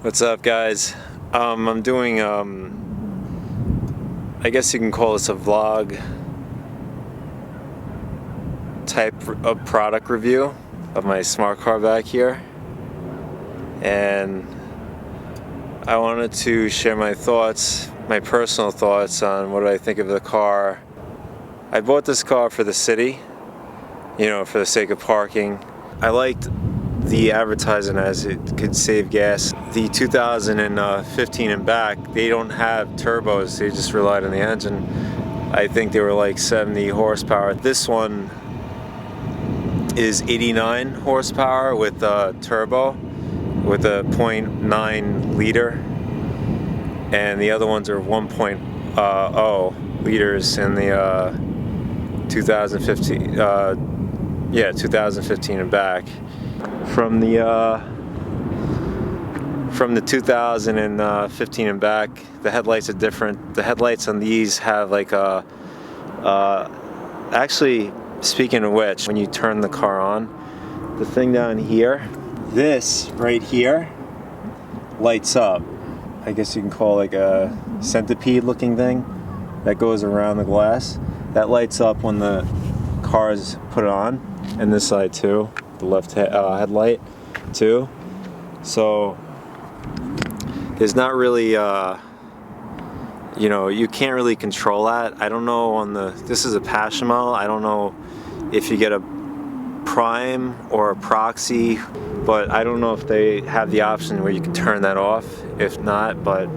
What's up, guys? I'm doing I guess you can call this a vlog type of product review of my smart car back here, and I wanted to share my thoughts, my personal thoughts on what I think of the car. I bought this car for the city, for the sake of parking. I liked the advertising as it could save gas. The 2015 and back, they don't have turbos, they just relied on the engine. I think they were like 70 horsepower. This one is 89 horsepower with a turbo with a 0.9 liter, and the other ones are 1.0 liters in the 2015 2015 and back. From the 2015 and back, the headlights are different. The headlights on these have like a actually, speaking of which, when you turn the car on, the thing down here, this right here lights up. I guess you can call it like a centipede looking thing that goes around the glass. That lights up when the car is put on, and this side too, the left headlight too. So there's not really you can't really control that. I don't know this is a passion model. I don't know if you get a prime or a proxy, but I don't know if they have the option where you can turn that off. If not, but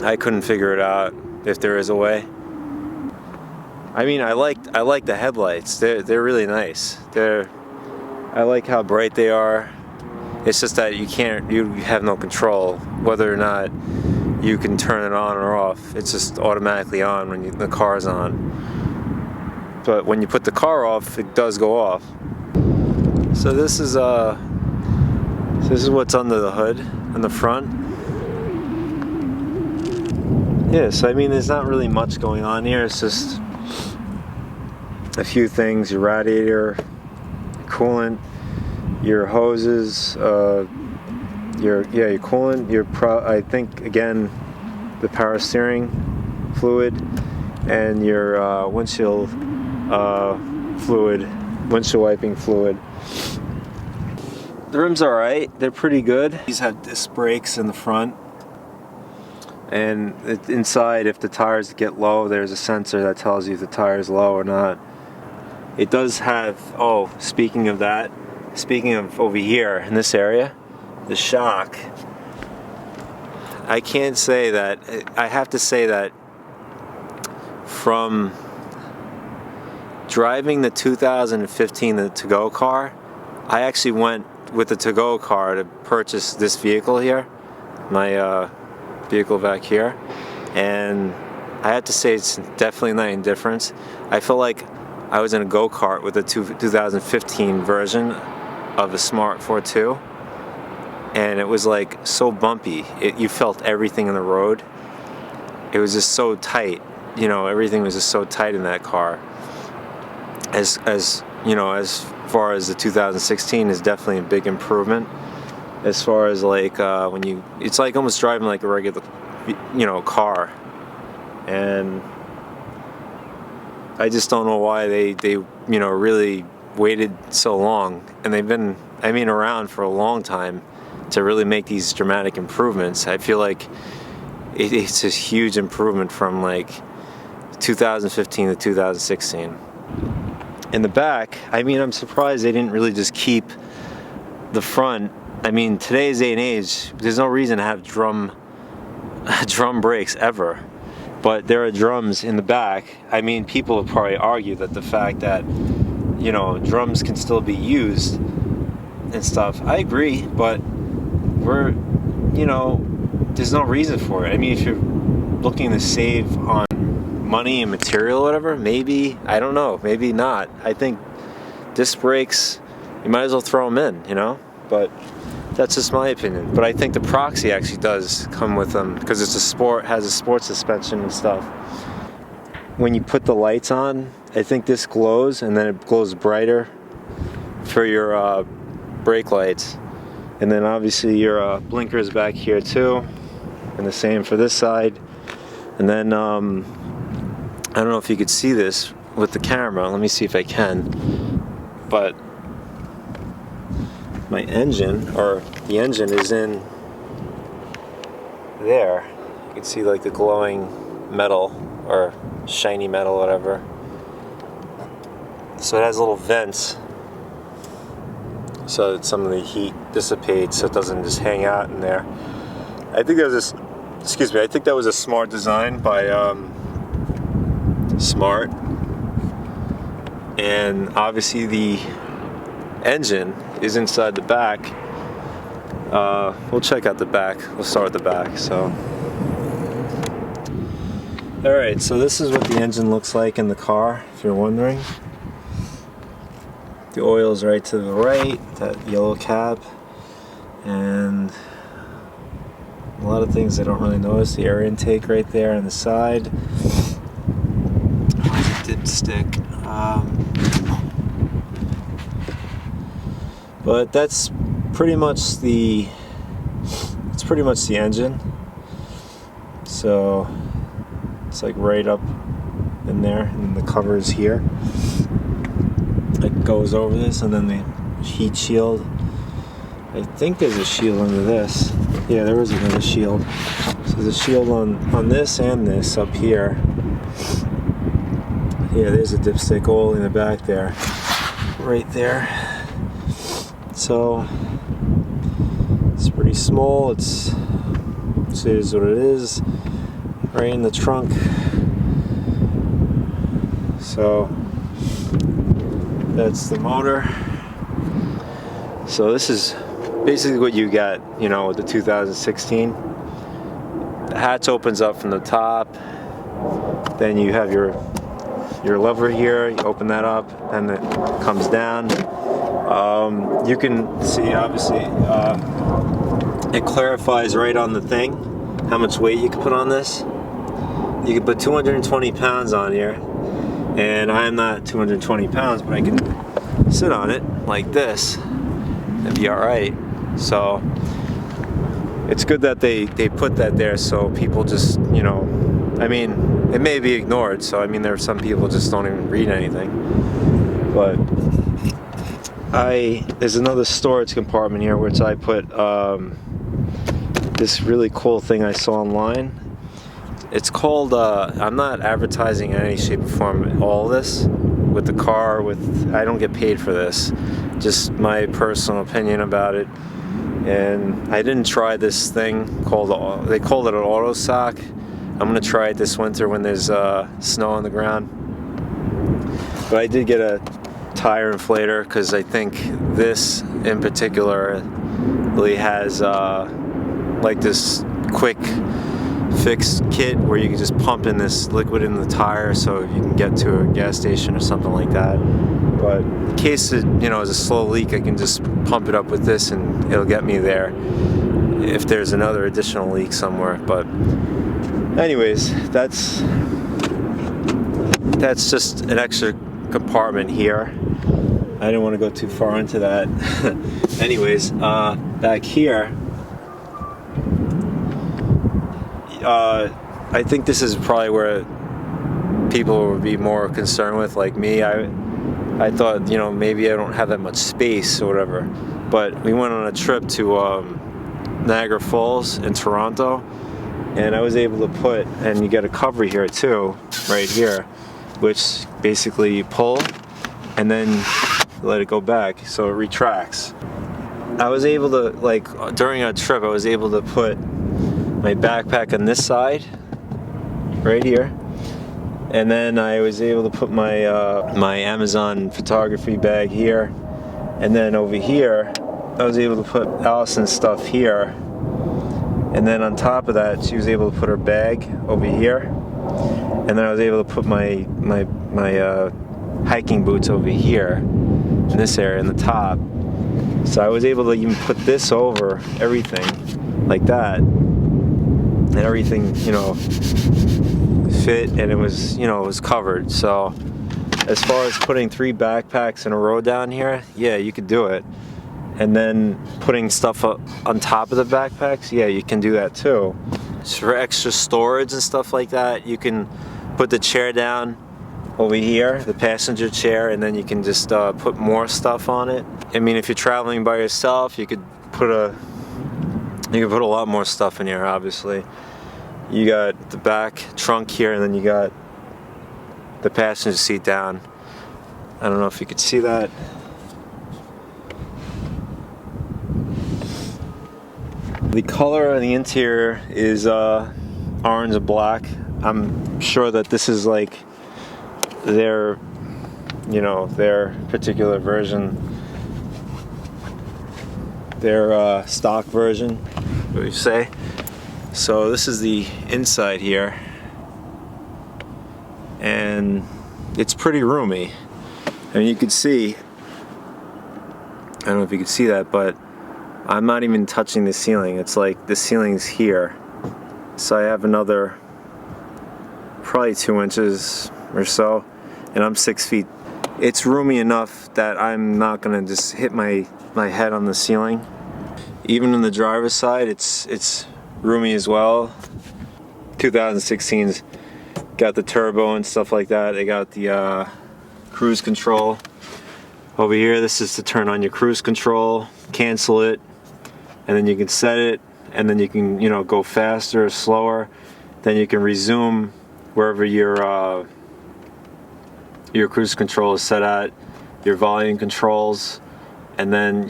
I couldn't figure it out if there is a way. I mean, I like the headlights. They're really nice. I like how bright they are. It's just that you have no control whether or not you can turn it on or off. It's just automatically on when the car's on. But when you put the car off, it does go off. So this is what's under the hood in the front. Yes, I mean, there's not really much going on here. It's just a few things: your radiator, coolant, your hoses, your coolant, I think again the power steering fluid, and your windshield wiping fluid. The rims are alright, they're pretty good. These have disc brakes in the front, and inside, if the tires get low, there's a sensor that tells you if the tire is low or not. It does have, speaking of over here in this area, the shock, I can't say that, I have to say that from driving the 2015 the to-go car, I actually went with the to-go car to purchase this vehicle here, my vehicle back here, and I have to say it's definitely not any difference. I feel like I was in a go-kart with the 2015 version of the Smart Fortwo, and it was like so bumpy. You felt everything in the road. It was just so tight. Everything was just so tight in that car. As far as the 2016 is definitely a big improvement. As far as like it's like almost driving like a regular, car. And I just don't know why they really waited so long, and they've been around for a long time to really make these dramatic improvements. I feel like it's a huge improvement from like 2015 to 2016. In the back, I'm surprised they didn't really just keep the front. Today's day and age, there's no reason to have drum brakes ever. But there are drums in the back. People would probably argue that the fact that, drums can still be used and stuff. I agree, but there's no reason for it. If you're looking to save on money and material or whatever, maybe, I don't know, maybe not. I think disc brakes, you might as well throw them in, but that's just my opinion. But I think the proxy actually does come with them because has a sport suspension and stuff. When you put the lights on, I think this glows, and then it glows brighter for your brake lights. And then obviously your blinkers back here too, and the same for this side. And then I don't know if you could see this with the camera. Let me see if I can. But my engine, or the engine, is in there. You can see like the glowing metal or shiny metal, whatever. So it has little vents so that some of the heat dissipates, so it doesn't just hang out in there. I think that was I think that was a smart design by Smart. And obviously the engine is inside the back. We'll check out the back. We'll start with the back. So, alright, so this is what the engine looks like in the car, if you're wondering. The oil's right to the right, that yellow cap, and a lot of things I don't really notice. The air intake right there on the side. Dipstick. But that's pretty much the engine. So it's like right up in there, and the cover is here. It goes over this, and then the heat shield. I think there's a shield under this. Yeah, there was another shield. So there's a shield on this and this up here. Yeah, there's a dipstick oil in the back there. Right there. So it's pretty small. It is what it is. Right in the trunk. So that's the motor. So this is basically what you got, you know, with the 2016. The hatch opens up from the top. Then you have your lever here. You open that up, and it comes down. You can see, obviously, it clarifies right on the thing how much weight you can put on this. You can put 220 pounds on here, and I'm not 220 pounds, but I can sit on it like this and be alright. So it's good that they put that there, so people just, you know, I mean, it may be ignored, so I mean, there are some people just don't even read anything. But there's another storage compartment here, which I put this really cool thing I saw online. It's called, I'm not advertising in any shape or form all this with the car, I don't get paid for this, just my personal opinion about it. And I didn't try this thing they called it an auto sock. I'm gonna try it this winter when there's snow on the ground. But I did get a tire inflator because I think this in particular really has like this quick fix kit where you can just pump in this liquid in the tire so you can get to a gas station or something like that. But in case it, you know, is a slow leak, I can just pump it up with this and it'll get me there if there's another additional leak somewhere. But anyways, that's just an extra compartment here. I didn't want to go too far into that. Anyways, back here, I think this is probably where people would be more concerned with, like me. I thought, you know, maybe I don't have that much space or whatever. But we went on a trip to Niagara Falls in Toronto, and I was able to put, and you get a cover here too, right here, which basically you pull and then let it go back so it retracts. I was able to, like, during our trip, I was able to put my backpack on this side, right here, and then I was able to put my my Amazon photography bag here, and then over here, I was able to put Allison's stuff here, and then on top of that, she was able to put her bag over here, and then I was able to put my hiking boots over here in this area in the top. So I was able to even put this over everything like that, and everything, you know, fit, and it was, you know, it was covered. So as far as putting 3 backpacks in a row down here, yeah, you could do it. and then putting stuff on top of the backpacks, yeah, you can do that too. So for extra storage and stuff like that, you can put the chair down over here, the passenger chair, and then you can just put more stuff on it. I mean, if you're traveling by yourself, you could put a lot more stuff in here, obviously. You got the back trunk here, and then you got the passenger seat down. I don't know if you could see that. The color of the interior is orange and black. I'm sure that this is like their, you know, their particular version, their stock version, what do you say? So this is the inside here, and it's pretty roomy. I mean, you could see, I don't know if you could see that, but I'm not even touching the ceiling. It's like the ceiling's here. So I have another probably 2 inches or so, and I'm 6 feet. It's roomy enough that I'm not gonna just hit my head on the ceiling. Even on the driver's side, it's roomy as well. 2016's got the turbo and stuff like that. They got the cruise control over here. This is to turn on your cruise control, cancel it, and then you can set it, and then you can, you know, go faster or slower. Then you can resume wherever your cruise control is set at, your volume controls. And then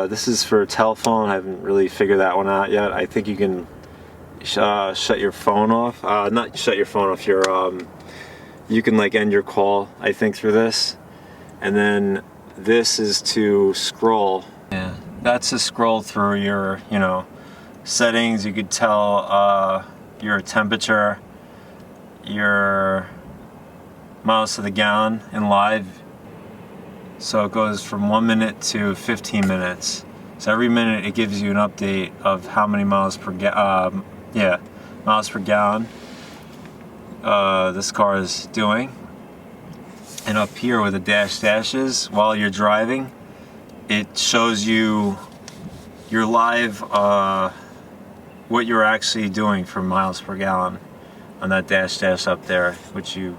this is for a telephone. I haven't really figured that one out yet. I think you can shut your phone off. Not shut your phone off, you can like end your call, I think, through this. And then this is to scroll. Yeah, that's to scroll through your, you know, settings. You could tell your temperature, your miles to the gallon in live. So it goes from 1 minute to 15 minutes. So every minute it gives you an update of how many miles per miles per gallon this car is doing. And up here where the dashes, while you're driving, it shows you your live what you're actually doing for miles per gallon on that dash up there, which you,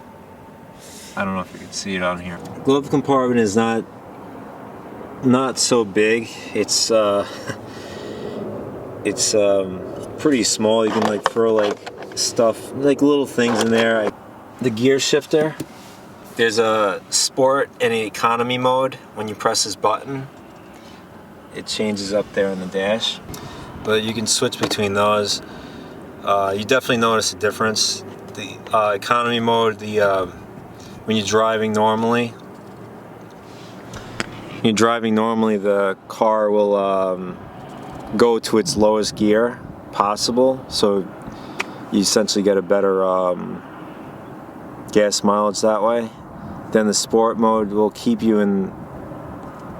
I don't know if you can see it on here. Glove compartment is not so big. It's pretty small. You can like throw like stuff, like little things in there. The gear shifter, there's a sport and an economy mode. When you press this button, it changes up there on the dash. But you can switch between those. You definitely notice a difference. The economy mode, when you're driving normally, the car will go to its lowest gear possible, so you essentially get a better gas mileage that way. Then the sport mode will keep you in,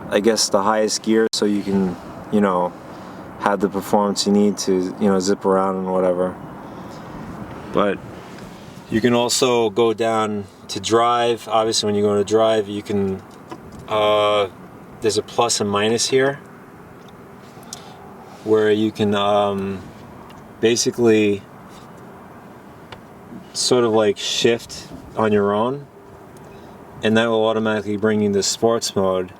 I guess, the highest gear, so you can, you know, have the performance you need to, you know, zip around and whatever. But you can also go down to drive. Obviously, when you go to drive, you can, there's a plus and minus here, where you can basically sort of like shift on your own, and that will automatically bring you to sports mode,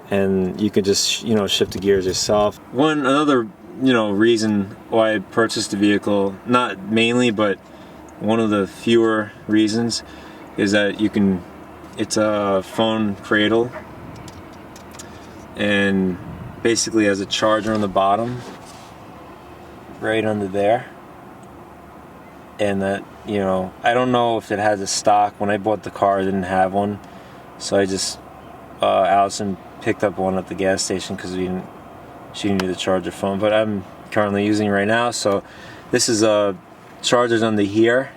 and you can just, you know, shift the gears yourself. Another, you know, reason why I purchased the vehicle, not mainly, but one of the fewer reasons, is that you can, it's a phone cradle, and basically has a charger on the bottom, right under there. And that, you know, I don't know if it has a stock. When I bought the car, I didn't have one, so I just Allison picked up one at the gas station because she needed to charge her phone, but I'm currently using it right now. So this is chargers under here,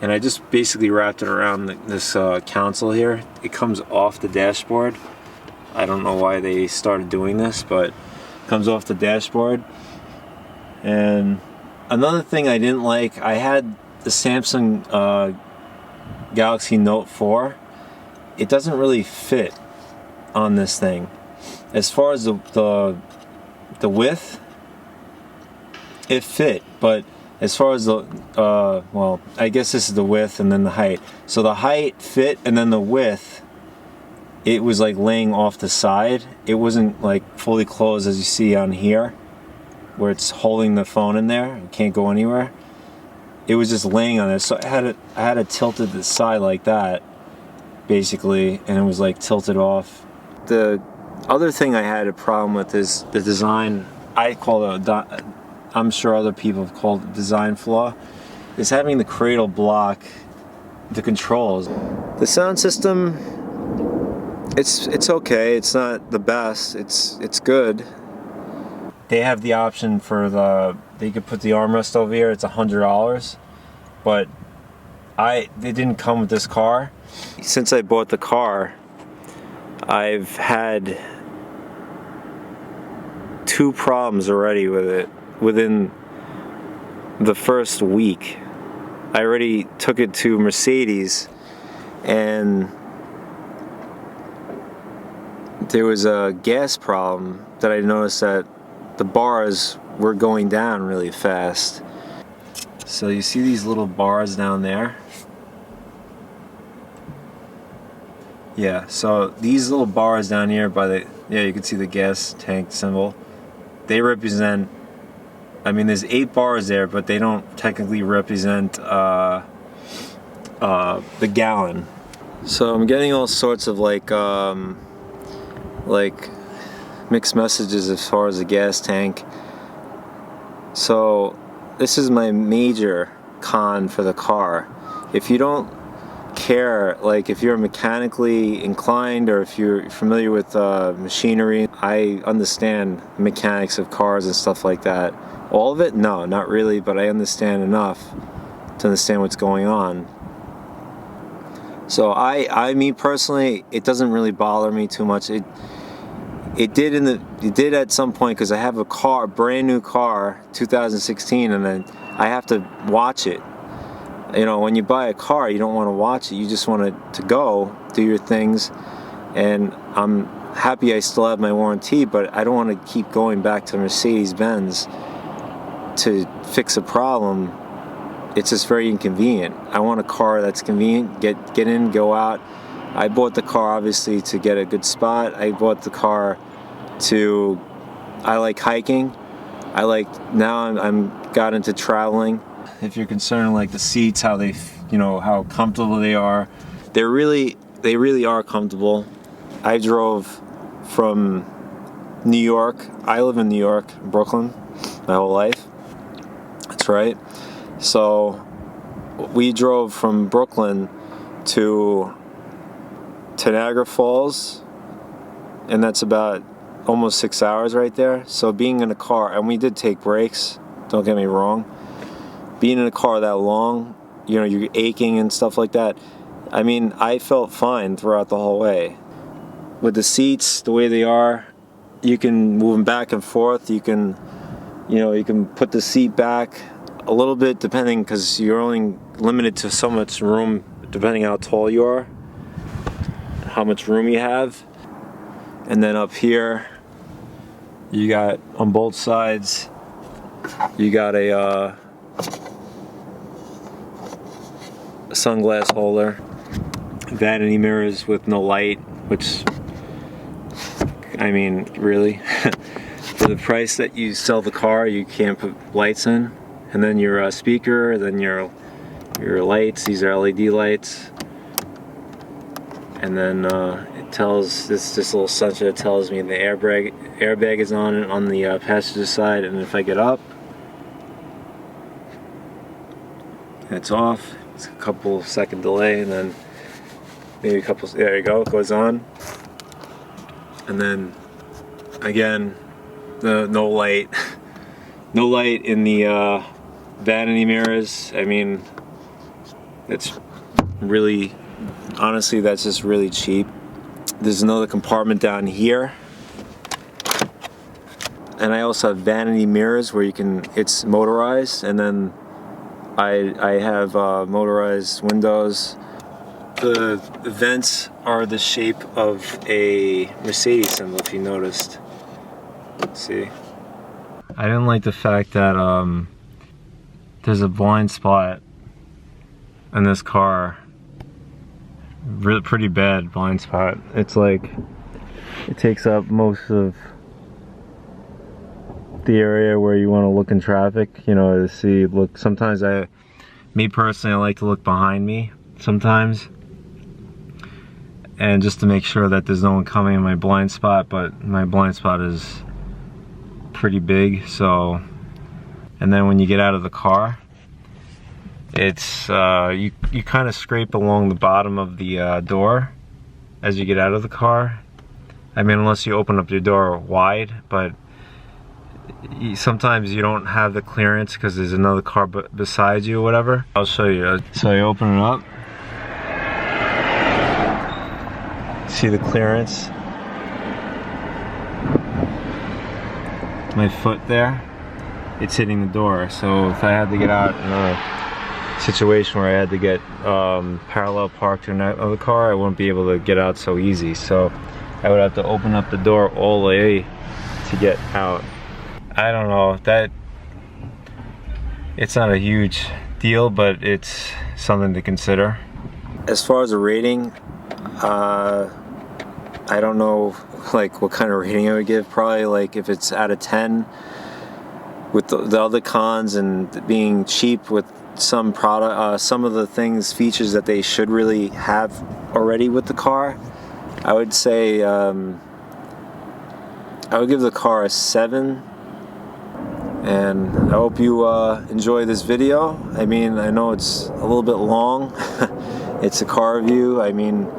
and I just basically wrapped it around this console here. It comes off the dashboard. I don't know why they started doing this, but it comes off the dashboard. And another thing I didn't like, I had the Samsung Galaxy Note 4. It doesn't really fit on this thing. as far as the width, it fit, but as far as the well, I guess this is the width and then the height. So the height fit, and then the width, it was like laying off the side. It wasn't like fully closed as you see on here, where it's holding the phone in there. It can't go anywhere. It was just laying on there. So I had it tilted to the side like that, basically, and it was like tilted off. The other thing I had a problem with is the design. I call it I'm sure other people have called it design flaw, is having the cradle block the controls. The sound system, it's okay. It's not the best. It's good. They have the option for they could put the armrest over here. It's $100, but they didn't come with this car. Since I bought the car, I've had 2 problems already with it. Within the first week, I already took it to Mercedes, and there was a gas problem that I noticed that the bars were going down really fast. So you see these little bars down there? Yeah, so these little bars down here by you can see the gas tank symbol. They represent, I mean, there's 8 bars there, but they don't technically represent the gallon. So I'm getting all sorts of like mixed messages as far as the gas tank. So this is my major con for the car. If you don't care, like if you're mechanically inclined or if you're familiar with machinery, I understand mechanics of cars and stuff like that. All of it? No, not really, but I understand enough to understand what's going on. So me personally, it doesn't really bother me too much. It did at some point, because I have a brand new car, 2016, and then I have to watch it. You know, when you buy a car, you don't want to watch it. You just want it to go, do your things. And I'm happy I still have my warranty, but I don't want to keep going back to Mercedes-Benz to fix a problem. It's just very inconvenient. I want a car that's convenient, get in, go out. I bought the car obviously to get a good spot. I bought the car I like hiking. Now I'm got into traveling. If you're concerned like the seats, how how comfortable they are, they really are comfortable. I drove from New York. I live in New York, Brooklyn, my whole life. That's right. So we drove from Brooklyn to Niagara Falls, and that's about almost 6 hours right there. So being in a car, and we did take breaks, don't get me wrong. Being in a car that long, you're aching and stuff like that. I mean, I felt fine throughout the whole way. With the seats, the way they are, you can move them back and forth. You can put the seat back a little bit, depending, because you're only limited to so much room, depending how tall you are, how much room you have. And then up here, you got on both sides, you got a sunglass holder, vanity mirrors with no light, which, I mean, really, for the price that you sell the car, you can't put lights in. And then your speaker, then your lights. These are LED lights. And then it tells this little sensor that tells me the airbag is on the passenger side, and if I get up, it's off. It's a couple second delay, and then maybe a couple. There you go. It goes on, and then again, no light, no light in the vanity mirrors. I mean, it's really, honestly, that's just really cheap. There's another compartment down here, and I also have vanity mirrors where it's motorized, and then I have motorized windows. the vents are the shape of a Mercedes symbol, if you noticed. See? I didn't like the fact that there's a blind spot in this car. Really pretty bad blind spot. It's like it takes up most of the area where you want to look in traffic, you know, to see, look, sometimes me personally, I like to look behind me sometimes, and just to make sure that there's no one coming in my blind spot, but my blind spot is pretty big. So, and then when you get out of the car, it's you kind of scrape along the bottom of the door as you get out of the car. I mean, unless you open up your door wide, but sometimes you don't have the clearance because there's another car beside you or whatever. I'll show you. So you open it up. See the clearance? My foot there, it's hitting the door. So if I had to get out in a situation where I had to get parallel parked to another car, I wouldn't be able to get out so easy. So I would have to open up the door all the way to get out. I don't know, that it's not a huge deal, but it's something to consider. As far as a rating, I don't know like what kind of rating I would give. Probably like if it's out of 10 with the other cons and being cheap with some product, some of the features that they should really have already with the car, I would say I would give the car a 7. And I hope you enjoy this video. I mean, I know it's a little bit long. It's a car review. I mean,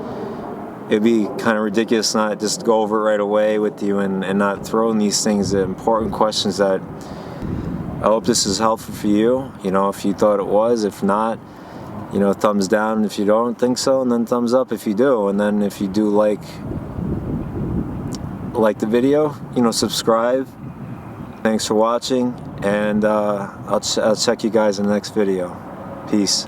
it'd be kind of ridiculous not just go over it right away with you and not throw in these things, the important questions that I hope this is helpful for you. You know, if you thought it was, if not, you know, thumbs down if you don't think so, and then thumbs up if you do. And then if you do like the video, you know, subscribe. Thanks for watching, and I'll check you guys in the next video. Peace.